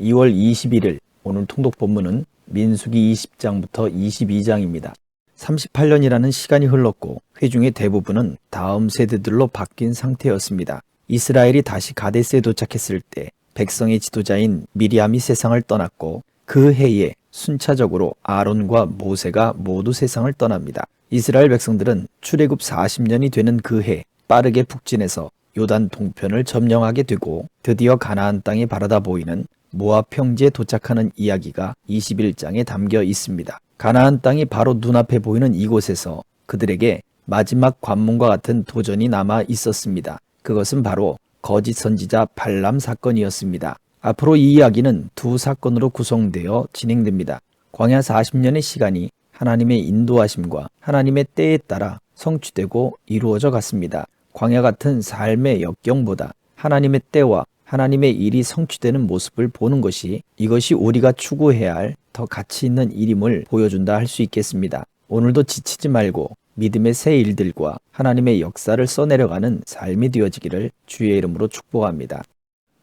2월 21일 오늘 통독 본문은 민수기 20장부터 22장입니다. 38년이라는 시간이 흘렀고 회중의 대부분은 다음 세대들로 바뀐 상태였습니다. 이스라엘이 다시 가데스에 도착했을 때 백성의 지도자인 미리암이 세상을 떠났고 그 해에 순차적으로 아론과 모세가 모두 세상을 떠납니다. 이스라엘 백성들은 출애굽 40년이 되는 그 해 빠르게 북진해서 요단 동편을 점령하게 되고 드디어 가나안 땅이 바라다 보이는 모압 평지에 도착하는 이야기가 21장에 담겨 있습니다. 가나안 땅이 바로 눈앞에 보이는 이곳에서 그들에게 마지막 관문과 같은 도전이 남아 있었습니다. 그것은 바로 거짓 선지자 발람 사건이었습니다. 앞으로 이 이야기는 두 사건으로 구성되어 진행됩니다. 광야 40년의 시간이 하나님의 인도하심과 하나님의 때에 따라 성취되고 이루어져 갔습니다. 광야 같은 삶의 역경보다 하나님의 때와 하나님의 일이 성취되는 모습을 보는 것이 이것이 우리가 추구해야 할 더 가치 있는 일임을 보여준다 할 수 있겠습니다. 오늘도 지치지 말고 믿음의 새 일들과 하나님의 역사를 써내려가는 삶이 되어지기를 주의 이름으로 축복합니다.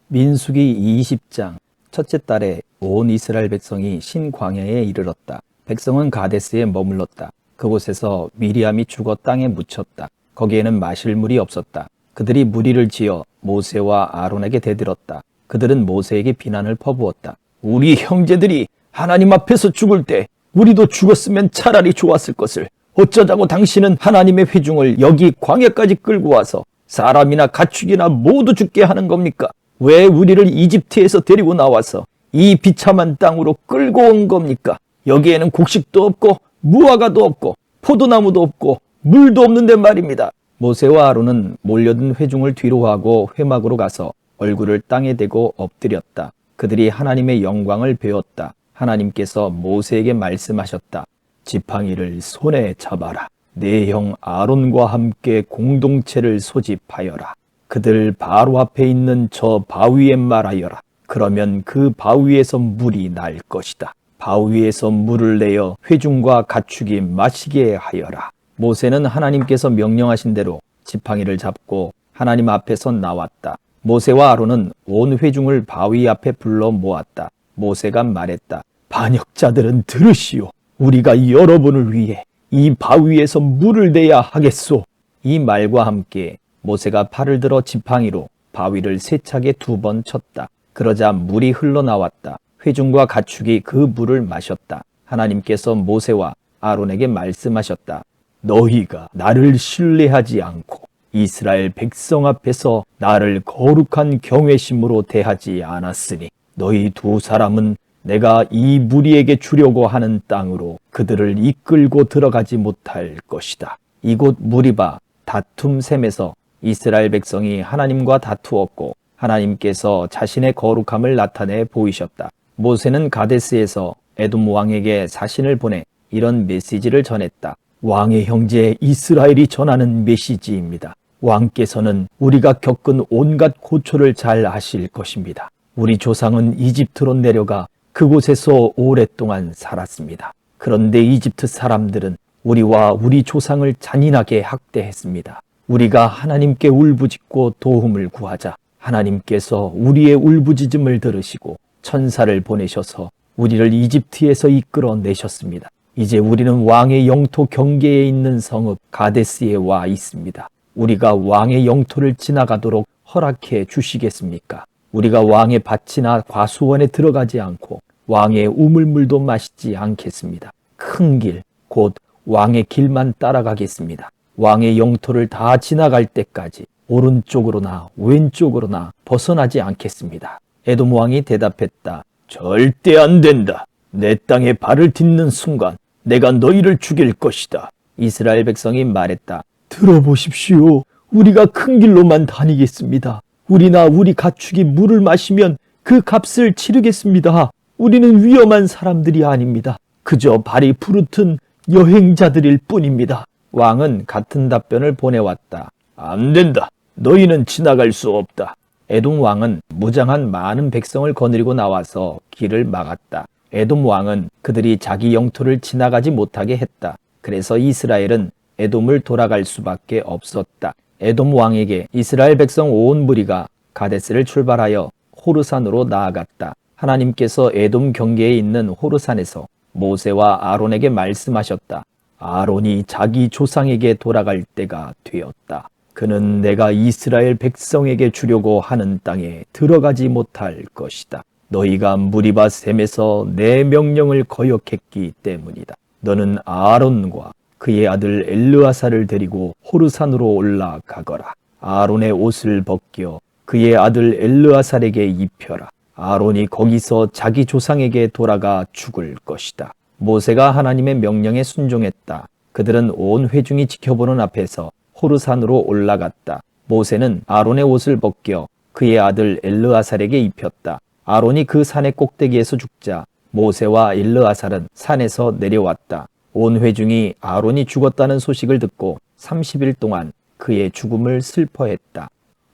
민수기 20장 첫째 달에 온 이스라엘 백성이 신광야에 이르렀다. 백성은 가데스에 머물렀다. 그곳에서 미리암이 죽어 땅에 묻혔다. 거기에는 마실 물이 없었다. 그들이 무리를 지어 모세와 아론에게 대들었다. 그들은 모세에게 비난을 퍼부었다. 우리 형제들이 하나님 앞에서 죽을 때 우리도 죽었으면 차라리 좋았을 것을 어쩌자고 당신은 하나님의 회중을 여기 광야까지 끌고 와서 사람이나 가축이나 모두 죽게 하는 겁니까? 왜 우리를 이집트에서 데리고 나와서 이 비참한 땅으로 끌고 온 겁니까? 여기에는 곡식도 없고 무화과도 없고 포도나무도 없고 물도 없는데 말입니다. 모세와 아론은 몰려든 회중을 뒤로하고 회막으로 가서 얼굴을 땅에 대고 엎드렸다. 그들이 하나님의 영광을 배웠다. 하나님께서 모세에게 말씀하셨다. 지팡이를 손에 잡아라. 내 형 아론과 함께 공동체를 소집하여라. 그들 바로 앞에 있는 저 바위에 말하여라. 그러면 그 바위에서 물이 날 것이다. 바위에서 물을 내어 회중과 가축이 마시게 하여라. 모세는 하나님께서 명령하신 대로 지팡이를 잡고 하나님 앞에서 나왔다. 모세와 아론은 온 회중을 바위 앞에 불러 모았다. 모세가 말했다. 반역자들은 들으시오. 우리가 여러분을 위해 이 바위에서 물을 내야 하겠소. 이 말과 함께 모세가 팔을 들어 지팡이로 바위를 세차게 2번 쳤다. 그러자 물이 흘러나왔다. 회중과 가축이 그 물을 마셨다. 하나님께서 모세와 아론에게 말씀하셨다. 너희가 나를 신뢰하지 않고 이스라엘 백성 앞에서 나를 거룩한 경외심으로 대하지 않았으니 너희 두 사람은 내가 이 무리에게 주려고 하는 땅으로 그들을 이끌고 들어가지 못할 것이다. 이곳 무리바 다툼 셈에서 이스라엘 백성이 하나님과 다투었고 하나님께서 자신의 거룩함을 나타내 보이셨다. 모세는 가데스에서 에돔 왕에게 사신을 보내 이런 메시지를 전했다. 왕의 형제 이스라엘이 전하는 메시지입니다. 왕께서는 우리가 겪은 온갖 고초를 잘 아실 것입니다. 우리 조상은 이집트로 내려가 그곳에서 오랫동안 살았습니다. 그런데 이집트 사람들은 우리와 우리 조상을 잔인하게 학대했습니다. 우리가 하나님께 울부짖고 도움을 구하자 하나님께서 우리의 울부짖음을 들으시고 천사를 보내셔서 우리를 이집트에서 이끌어내셨습니다. 이제 우리는 왕의 영토 경계에 있는 성읍 가데스에 와 있습니다. 우리가 왕의 영토를 지나가도록 허락해 주시겠습니까? 우리가 왕의 밭이나 과수원에 들어가지 않고 왕의 우물물도 마시지 않겠습니다. 큰 길, 곧 왕의 길만 따라가겠습니다. 왕의 영토를 다 지나갈 때까지 오른쪽으로나 왼쪽으로나 벗어나지 않겠습니다. 에돔 왕이 대답했다. 절대 안 된다. 내 땅에 발을 딛는 순간 내가 너희를 죽일 것이다. 이스라엘 백성이 말했다. 들어보십시오. 우리가 큰 길로만 다니겠습니다. 우리나 우리 가축이 물을 마시면 그 값을 치르겠습니다. 우리는 위험한 사람들이 아닙니다. 그저 발이 부르튼 여행자들일 뿐입니다. 왕은 같은 답변을 보내왔다. 안 된다. 너희는 지나갈 수 없다. 에돔 왕은 무장한 많은 백성을 거느리고 나와서 길을 막았다. 에돔 왕은 그들이 자기 영토를 지나가지 못하게 했다. 그래서 이스라엘은 에돔을 돌아갈 수밖에 없었다. 에돔 왕에게 이스라엘 백성 온 무리가 가데스를 출발하여 호르산으로 나아갔다. 하나님께서 에돔 경계에 있는 호르산에서 모세와 아론에게 말씀하셨다. 아론이 자기 조상에게 돌아갈 때가 되었다. 그는 내가 이스라엘 백성에게 주려고 하는 땅에 들어가지 못할 것이다. 너희가 무리바 셈에서 내 명령을 거역했기 때문이다. 너는 아론과 그의 아들 엘르아사를 데리고 호르산으로 올라가거라. 아론의 옷을 벗겨 그의 아들 엘르아살에게 입혀라. 아론이 거기서 자기 조상에게 돌아가 죽을 것이다. 모세가 하나님의 명령에 순종했다. 그들은 온 회중이 지켜보는 앞에서 호르산으로 올라갔다. 모세는 아론의 옷을 벗겨 그의 아들 엘르아살에게 입혔다. 아론이 그 산의 꼭대기에서 죽자 모세와 엘르아살은 산에서 내려왔다. 온 회중이 아론이 죽었다는 소식을 듣고 30일 동안 그의 죽음을 슬퍼했다.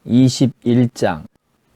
21장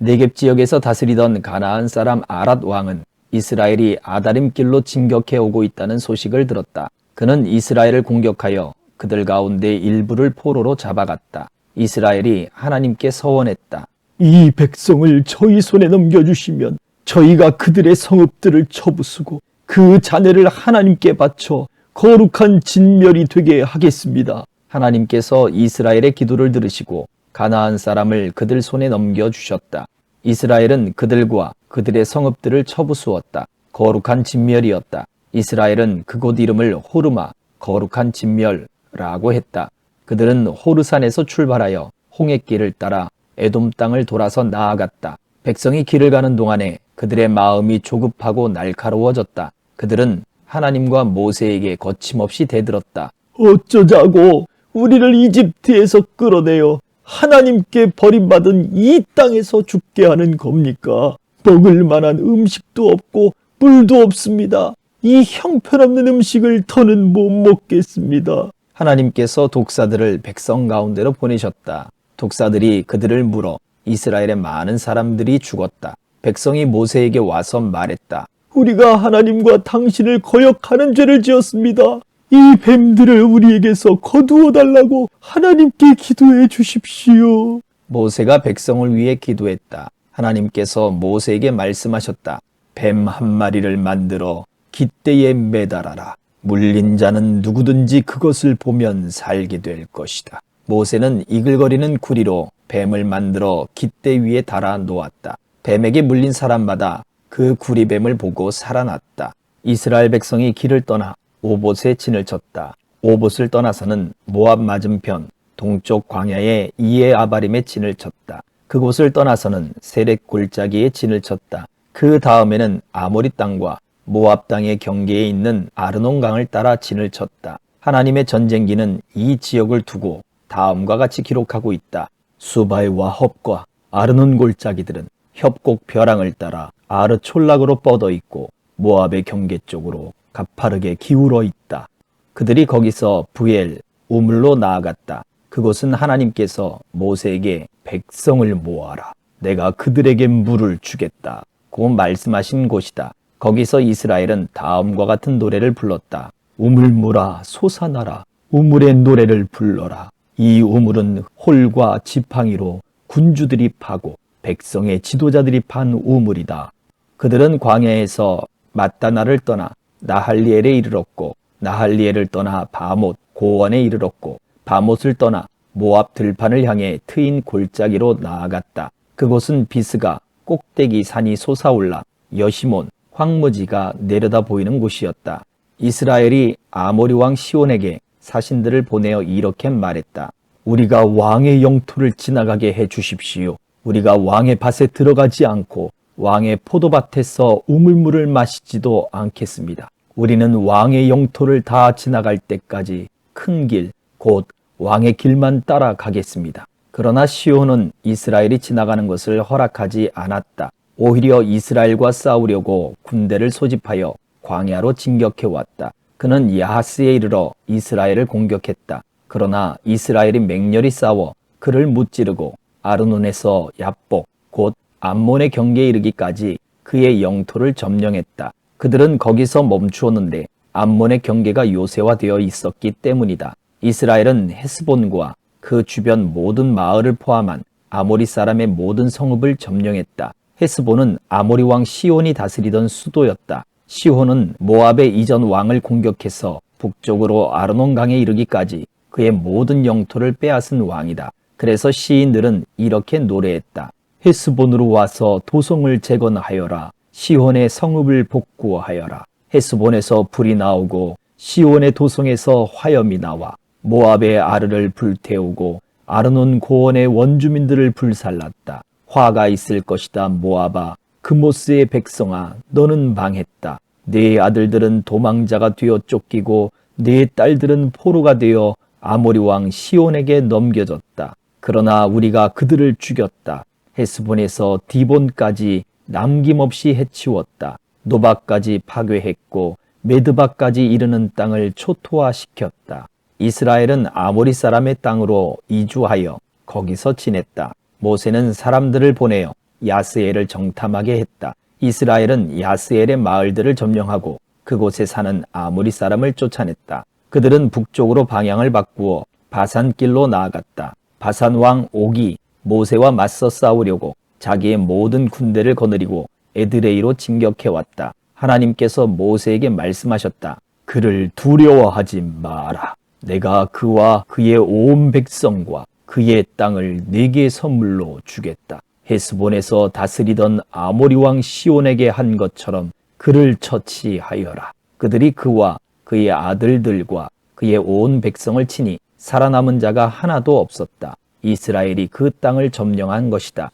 네겝 지역에서 다스리던 가나안 사람 아랏 왕은 이스라엘이 아다림 길로 진격해 오고 있다는 소식을 들었다. 그는 이스라엘을 공격하여 그들 가운데 일부를 포로로 잡아갔다. 이스라엘이 하나님께 서원했다. 이 백성을 저희 손에 넘겨주시면 저희가 그들의 성읍들을 쳐부수고 그 잔해를 하나님께 바쳐 거룩한 진멸이 되게 하겠습니다. 하나님께서 이스라엘의 기도를 들으시고 가나안 사람을 그들 손에 넘겨주셨다. 이스라엘은 그들과 그들의 성읍들을 쳐부수었다. 거룩한 진멸이었다. 이스라엘은 그곳 이름을 호르마, 거룩한 진멸라고 했다. 그들은 호르산에서 출발하여 홍해길을 따라 에돔 땅을 돌아서 나아갔다. 백성이 길을 가는 동안에 그들의 마음이 조급하고 날카로워졌다. 그들은 하나님과 모세에게 거침없이 대들었다. 어쩌자고 우리를 이집트에서 끌어내어 하나님께 버림받은 이 땅에서 죽게 하는 겁니까? 먹을 만한 음식도 없고 물도 없습니다. 이 형편없는 음식을 더는 못 먹겠습니다. 하나님께서 독사들을 백성 가운데로 보내셨다. 독사들이 그들을 물어 이스라엘의 많은 사람들이 죽었다. 백성이 모세에게 와서 말했다. 우리가 하나님과 당신을 거역하는 죄를 지었습니다. 이 뱀들을 우리에게서 거두어 달라고 하나님께 기도해 주십시오. 모세가 백성을 위해 기도했다. 하나님께서 모세에게 말씀하셨다. 뱀 한 마리를 만들어 깃대에 매달아라. 물린 자는 누구든지 그것을 보면 살게 될 것이다. 모세는 이글거리는 구리로 뱀을 만들어 깃대 위에 달아 놓았다. 뱀에게 물린 사람마다 그 구리뱀을 보고 살아났다. 이스라엘 백성이 길을 떠나 오봇에 진을 쳤다. 오봇을 떠나서는 모압 맞은편 동쪽 광야의 이에 아바림에 진을 쳤다. 그곳을 떠나서는 세렛 골짜기에 진을 쳤다. 그 다음에는 아모리 땅과 모압 땅의 경계에 있는 아르논 강을 따라 진을 쳤다. 하나님의 전쟁기는 이 지역을 두고 다음과 같이 기록하고 있다. 수바이와 헙과 아르논 골짜기들은 협곡 벼랑을 따라 아르촐락으로 뻗어 있고 모압의 경계 쪽으로 가파르게 기울어 있다. 그들이 거기서 부엘, 우물로 나아갔다. 그곳은 하나님께서 모세에게 백성을 모아라. 내가 그들에게 물을 주겠다. 고 말씀하신 곳이다. 거기서 이스라엘은 다음과 같은 노래를 불렀다. 우물물아 솟아나라. 우물의 노래를 불러라. 이 우물은 홀과 지팡이로 군주들이 파고 백성의 지도자들이 판 우물이다. 그들은 광야에서 mat다나를 떠나 나할리엘에 이르렀고 나할리엘을 떠나 바못 고원에 이르렀고 바못을 떠나 모압 들판을 향해 트인 골짜기로 나아갔다. 그곳은 비스가 꼭대기 산이 솟아올라 여시몬 황무지가 내려다 보이는 곳이었다. 이스라엘이 아모리 왕 시온에게 사신들을 보내어 이렇게 말했다. 우리가 왕의 영토를 지나가게 해 주십시오. 우리가 왕의 밭에 들어가지 않고 왕의 포도밭에서 우물물을 마시지도 않겠습니다. 우리는 왕의 영토를 다 지나갈 때까지 큰 길, 곧 왕의 길만 따라가겠습니다. 그러나 시온은 이스라엘이 지나가는 것을 허락하지 않았다. 오히려 이스라엘과 싸우려고 군대를 소집하여 광야로 진격해왔다. 그는 야하스에 이르러 이스라엘을 공격했다. 그러나 이스라엘이 맹렬히 싸워 그를 무찌르고 아르논에서 얍복, 곧 암몬의 경계에 이르기까지 그의 영토를 점령했다. 그들은 거기서 멈추었는데 암몬의 경계가 요새화되어 있었기 때문이다. 이스라엘은 헤스본과 그 주변 모든 마을을 포함한 아모리 사람의 모든 성읍을 점령했다. 헤스본은 아모리 왕 시혼이 다스리던 수도였다. 시혼은 모압의 이전 왕을 공격해서 북쪽으로 아르논강에 이르기까지 그의 모든 영토를 빼앗은 왕이다. 그래서 시인들은 이렇게 노래했다. 헤스본으로 와서 도성을 재건하여라. 시혼의 성읍을 복구하여라. 헤스본에서 불이 나오고 시온의 도성에서 화염이 나와 모압의 아르를 불태우고 아르논 고원의 원주민들을 불살랐다. 화가 있을 것이다. 모압아, 그모스의 백성아, 너는 망했다. 네 아들들은 도망자가 되어 쫓기고 네 딸들은 포로가 되어 아모리 왕 시온에게 넘겨졌다. 그러나 우리가 그들을 죽였다. 헤스본에서 디본까지 남김없이 해치웠다. 노바까지 파괴했고 메드바까지 이르는 땅을 초토화시켰다. 이스라엘은 아모리 사람의 땅으로 이주하여 거기서 지냈다. 모세는 사람들을 보내어 야스엘을 정탐하게 했다. 이스라엘은 야스엘의 마을들을 점령하고 그곳에 사는 아모리 사람을 쫓아냈다. 그들은 북쪽으로 방향을 바꾸어 바산길로 나아갔다. 바산 왕 옥이 모세와 맞서 싸우려고 자기의 모든 군대를 거느리고 에드레이로 진격해왔다. 하나님께서 모세에게 말씀하셨다. 그를 두려워하지 마라. 내가 그와 그의 온 백성과 그의 땅을 네게 선물로 주겠다. 헤스본에서 다스리던 아모리 왕 시온에게 한 것처럼 그를 처치하여라. 그들이 그와 그의 아들들과 그의 온 백성을 치니 살아남은 자가 하나도 없었다. 이스라엘이 그 땅을 점령한 것이다.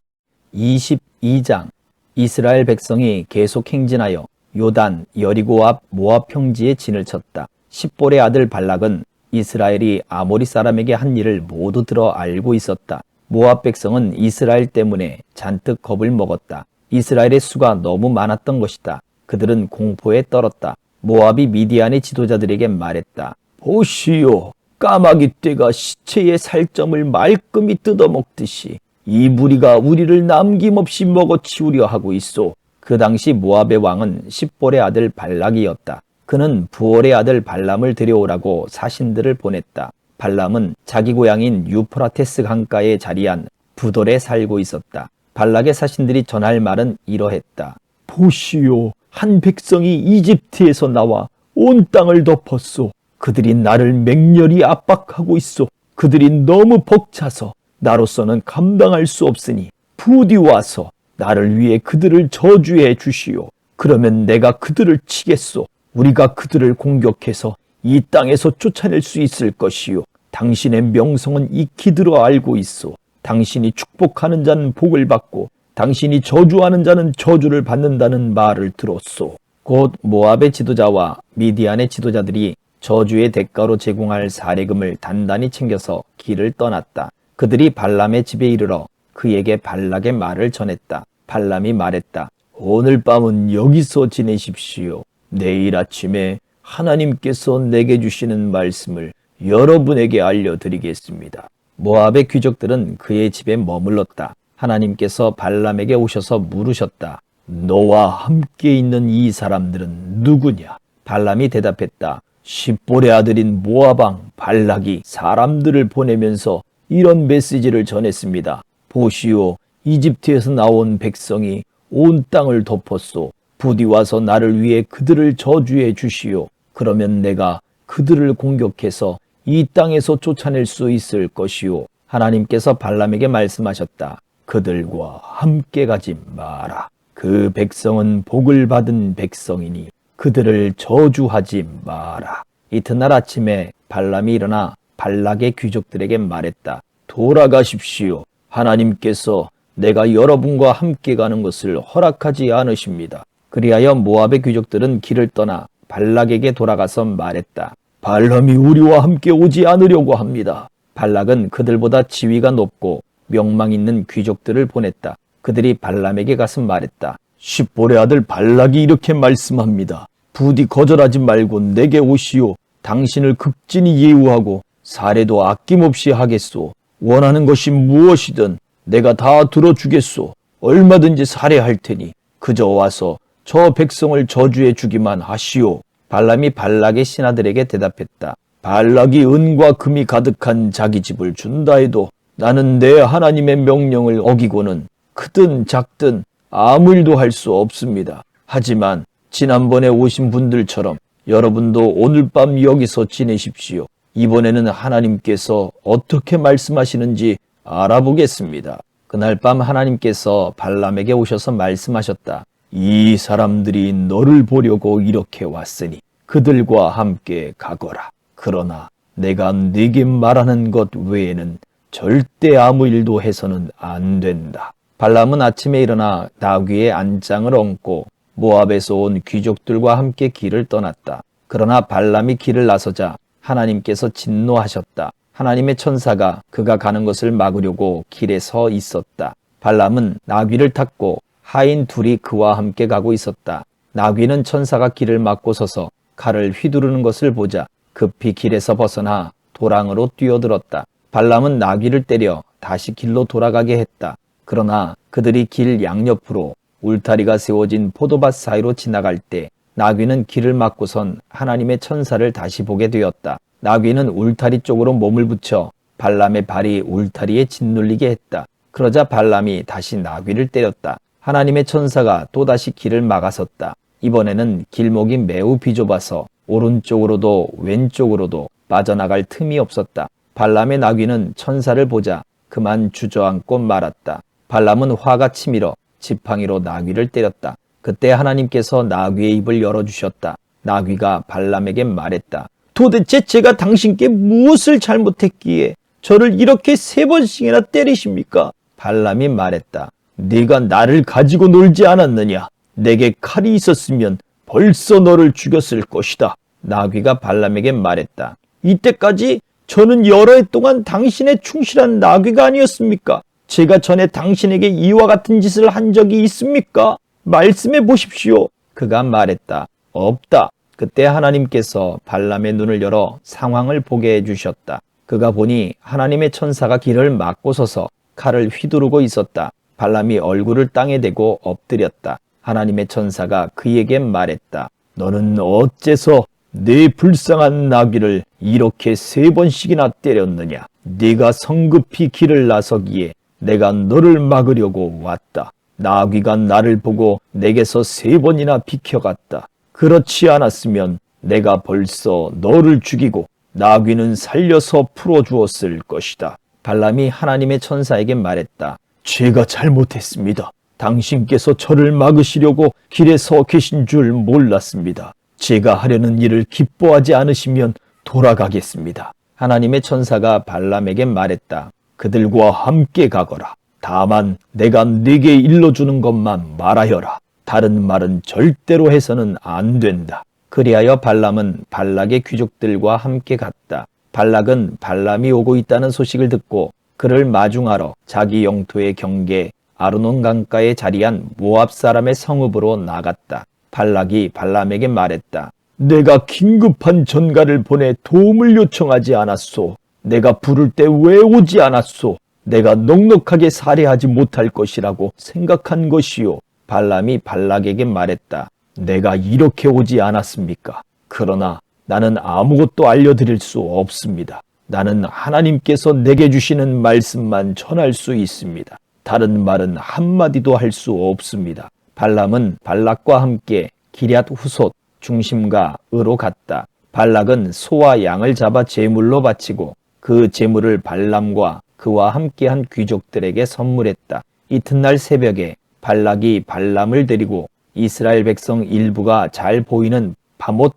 22장. 이스라엘 백성이 계속 행진하여 요단, 여리고 앞 모압 평지에 진을 쳤다. 십볼의 아들 발락은 이스라엘이 아모리 사람에게 한 일을 모두 들어 알고 있었다. 모압 백성은 이스라엘 때문에 잔뜩 겁을 먹었다. 이스라엘의 수가 너무 많았던 것이다. 그들은 공포에 떨었다. 모압이 미디안의 지도자들에게 말했다. 보시오, 까마귀 떼가 시체의 살점을 말끔히 뜯어먹듯이 이 무리가 우리를 남김없이 먹어치우려 하고 있소. 그 당시 모압의 왕은 십볼의 아들 발락이었다. 그는 부올의 아들 발람을 데려오라고 사신들을 보냈다. 발람은 자기 고향인 유프라테스 강가에 자리한 부돌에 살고 있었다. 발락의 사신들이 전할 말은 이러했다. 보시오, 한 백성이 이집트에서 나와 온 땅을 덮었소. 그들이 나를 맹렬히 압박하고 있소. 그들이 너무 벅차서 나로서는 감당할 수 없으니 부디 와서 나를 위해 그들을 저주해 주시오. 그러면 내가 그들을 치겠소. 우리가 그들을 공격해서 이 땅에서 쫓아낼 수 있을 것이요. 당신의 명성은 익히 들어 알고 있소. 당신이 축복하는 자는 복을 받고 당신이 저주하는 자는 저주를 받는다는 말을 들었소. 곧 모압의 지도자와 미디안의 지도자들이 저주의 대가로 제공할 사례금을 단단히 챙겨서 길을 떠났다. 그들이 발람의 집에 이르러 그에게 발락의 말을 전했다. 발람이 말했다. 오늘 밤은 여기서 지내십시오. 내일 아침에 하나님께서 내게 주시는 말씀을 여러분에게 알려드리겠습니다. 모압의 귀족들은 그의 집에 머물렀다. 하나님께서 발람에게 오셔서 물으셨다. 너와 함께 있는 이 사람들은 누구냐? 발람이 대답했다. 십볼의 아들인 모압 왕 발락이 사람들을 보내면서 이런 메시지를 전했습니다. 보시오, 이집트에서 나온 백성이 온 땅을 덮었소. 부디 와서 나를 위해 그들을 저주해 주시오. 그러면 내가 그들을 공격해서 이 땅에서 쫓아낼 수 있을 것이오. 하나님께서 발람에게 말씀하셨다. 그들과 함께 가지 마라. 그 백성은 복을 받은 백성이니 그들을 저주하지 마라. 이튿날 아침에 발람이 일어나 발락의 귀족들에게 말했다. 돌아가십시오. 하나님께서 내가 여러분과 함께 가는 것을 허락하지 않으십니다. 그리하여 모압의 귀족들은 길을 떠나 발락에게 돌아가서 말했다. 발람이 우리와 함께 오지 않으려고 합니다. 발락은 그들보다 지위가 높고 명망 있는 귀족들을 보냈다. 그들이 발람에게 가서 말했다. 십볼의 아들 발락이 이렇게 말씀합니다. 부디 거절하지 말고 내게 오시오. 당신을 극진히 예우하고 사례도 아낌없이 하겠소. 원하는 것이 무엇이든 내가 다 들어주겠소. 얼마든지 살해할 테니 그저 와서 저 백성을 저주해 주기만 하시오. 발람이 발락의 신하들에게 대답했다. 발락이 은과 금이 가득한 자기 집을 준다 해도 나는 내 하나님의 명령을 어기고는 크든 작든 아무 일도 할 수 없습니다. 하지만 지난번에 오신 분들처럼 여러분도 오늘 밤 여기서 지내십시오. 이번에는 하나님께서 어떻게 말씀하시는지 알아보겠습니다. 그날 밤 하나님께서 발람에게 오셔서 말씀하셨다. 이 사람들이 너를 보려고 이렇게 왔으니 그들과 함께 가거라. 그러나 내가 네게 말하는 것 외에는 절대 아무 일도 해서는 안 된다. 발람은 아침에 일어나 나귀의 안장을 얹고 모압에서 온 귀족들과 함께 길을 떠났다. 그러나 발람이 길을 나서자 하나님께서 진노하셨다. 하나님의 천사가 그가 가는 것을 막으려고 길에 서 있었다. 발람은 나귀를 탔고 하인 둘이 그와 함께 가고 있었다. 나귀는 천사가 길을 막고 서서 칼을 휘두르는 것을 보자 급히 길에서 벗어나 도랑으로 뛰어들었다. 발람은 나귀를 때려 다시 길로 돌아가게 했다. 그러나 그들이 길 양옆으로 울타리가 세워진 포도밭 사이로 지나갈 때 나귀는 길을 막고선 하나님의 천사를 다시 보게 되었다. 나귀는 울타리 쪽으로 몸을 붙여 발람의 발이 울타리에 짓눌리게 했다. 그러자 발람이 다시 나귀를 때렸다. 하나님의 천사가 또다시 길을 막아섰다. 이번에는 길목이 매우 비좁아서 오른쪽으로도 왼쪽으로도 빠져나갈 틈이 없었다. 발람의 나귀는 천사를 보자 그만 주저앉고 말았다. 발람은 화가 치밀어 지팡이로 나귀를 때렸다. 그때 하나님께서 나귀의 입을 열어주셨다. 나귀가 발람에게 말했다. 도대체 제가 당신께 무엇을 잘못했기에 저를 이렇게 3번씩이나 때리십니까? 발람이 말했다. 네가 나를 가지고 놀지 않았느냐? 내게 칼이 있었으면 벌써 너를 죽였을 것이다. 나귀가 발람에게 말했다. 이때까지 저는 여러 해 동안 당신의 충실한 나귀가 아니었습니까? 제가 전에 당신에게 이와 같은 짓을 한 적이 있습니까? 말씀해 보십시오. 그가 말했다. 없다. 그때 하나님께서 발람의 눈을 열어 상황을 보게 해주셨다. 그가 보니 하나님의 천사가 길을 막고 서서 칼을 휘두르고 있었다. 발람이 얼굴을 땅에 대고 엎드렸다. 하나님의 천사가 그에게 말했다. 너는 어째서 내 불쌍한 나귀를 이렇게 3번씩이나 때렸느냐? 네가 성급히 길을 나서기에 내가 너를 막으려고 왔다. 나귀가 나를 보고 내게서 3번이나 비켜갔다. 그렇지 않았으면 내가 벌써 너를 죽이고 나귀는 살려서 풀어주었을 것이다. 발람이 하나님의 천사에게 말했다. 제가 잘못했습니다. 당신께서 저를 막으시려고 길에 서 계신 줄 몰랐습니다. 제가 하려는 일을 기뻐하지 않으시면 돌아가겠습니다. 하나님의 천사가 발람에게 말했다. 그들과 함께 가거라. 다만 내가 네게 일러주는 것만 말하여라. 다른 말은 절대로 해서는 안 된다. 그리하여 발람은 발락의 귀족들과 함께 갔다. 발락은 발람이 오고 있다는 소식을 듣고 그를 마중하러 자기 영토의 경계 아르논 강가에 자리한 모압 사람의 성읍으로 나갔다. 발락이 발람에게 말했다. 내가 긴급한 전가를 보내 도움을 요청하지 않았소. 내가 부를 때 왜 오지 않았소. 내가 넉넉하게 살해하지 못할 것이라고 생각한 것이요. 발람이 발락에게 말했다. 내가 이렇게 오지 않았습니까? 그러나 나는 아무것도 알려드릴 수 없습니다. 나는 하나님께서 내게 주시는 말씀만 전할 수 있습니다. 다른 말은 한마디도 할 수 없습니다. 발람은 발락과 함께 기럇 후솥 중심가으로 갔다. 발락은 소와 양을 잡아 제물로 바치고 그 제물을 발람과 그와 함께한 귀족들에게 선물했다. 이튿날 새벽에 발락이 발람을 데리고 이스라엘 백성 일부가 잘 보이는 바못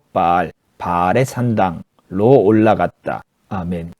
바알의 산당로 올라갔다. 아멘.